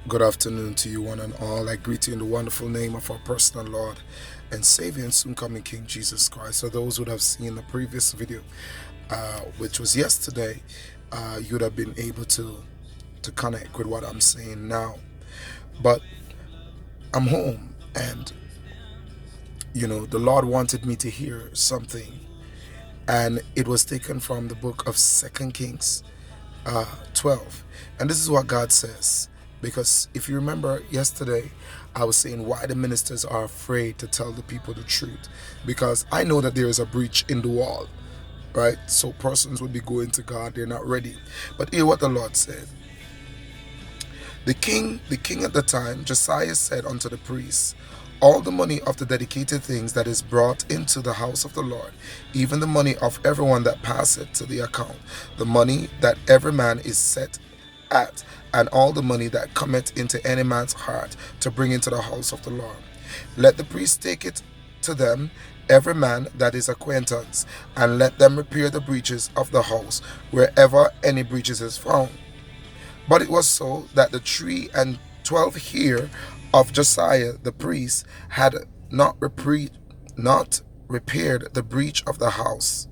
Good afternoon to you, one and all. I greet you in the wonderful name of our personal Lord and Savior and soon coming King Jesus Christ. So, those who would have seen the previous video, which was yesterday, you would have been able to connect with what I'm saying now. But I'm home, and the Lord wanted me to hear something, and it was taken from the book of 2 Kings 12. And this is what God says. Because if you remember yesterday, I was saying why the ministers are afraid to tell the people the truth. Because I know that there is a breach in the wall, right? So persons would be going to God, they're not ready. But hear what the Lord said. The king at the time, Josiah, said unto the priests, all the money of the dedicated things that is brought into the house of the Lord, even the money of everyone that passeth to the account, the money that every man is set at, and all the money that cometh into any man's heart to bring into the house of the Lord. Let the priests take it to them, every man that is acquaintance, and let them repair the breaches of the house, wherever any breaches is found. But it was so that the 3 and 12 year of Josiah the priest had not repaired the breach of the house.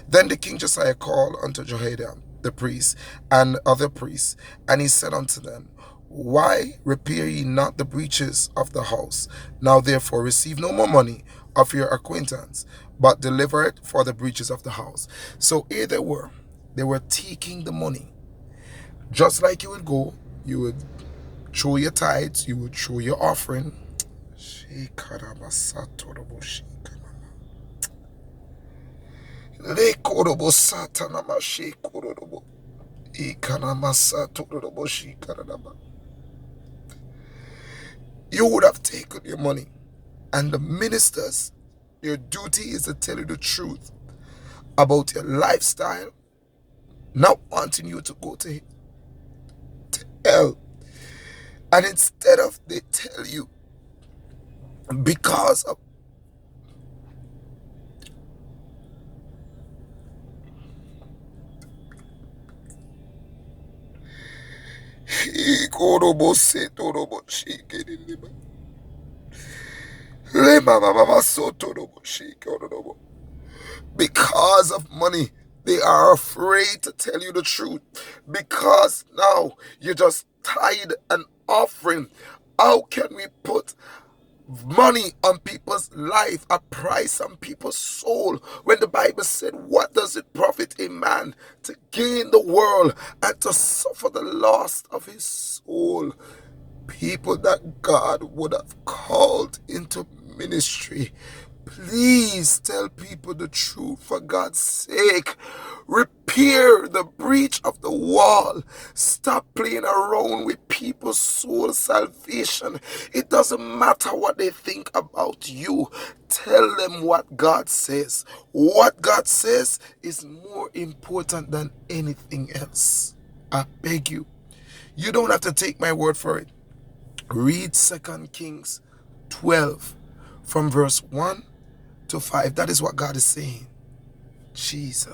Then the king Josiah called unto Jehoiada the priest and other priests, and he said unto them, why repair ye not the breaches of the house? Now therefore receive no more money of your acquaintance, but deliver it for the breaches of the house. So here they were taking the money. Just like you would go, you would throw your tithes, you would throw your offering. You would have taken your money. And the ministers, their duty is to tell you the truth about your lifestyle, not wanting you to go to hell. And instead of they tell you, because of because of money, they are afraid to tell you the truth. Because now you just tied an offering. How can we put money on people's life, a price on people's soul, when the Bible said, what does it profit a man to gain the world and to suffer the loss of his soul? People that God would have called into ministry, please tell people the truth for God's sake. Repair the breach of the wall. Stop playing around with people's soul salvation. It doesn't matter what they think about you. Tell them what God says. What God says is more important than anything else. I beg you. You don't have to take my word for it. Read 2 Kings 12 from verse 1 to 5. That is what God is saying. Jesus.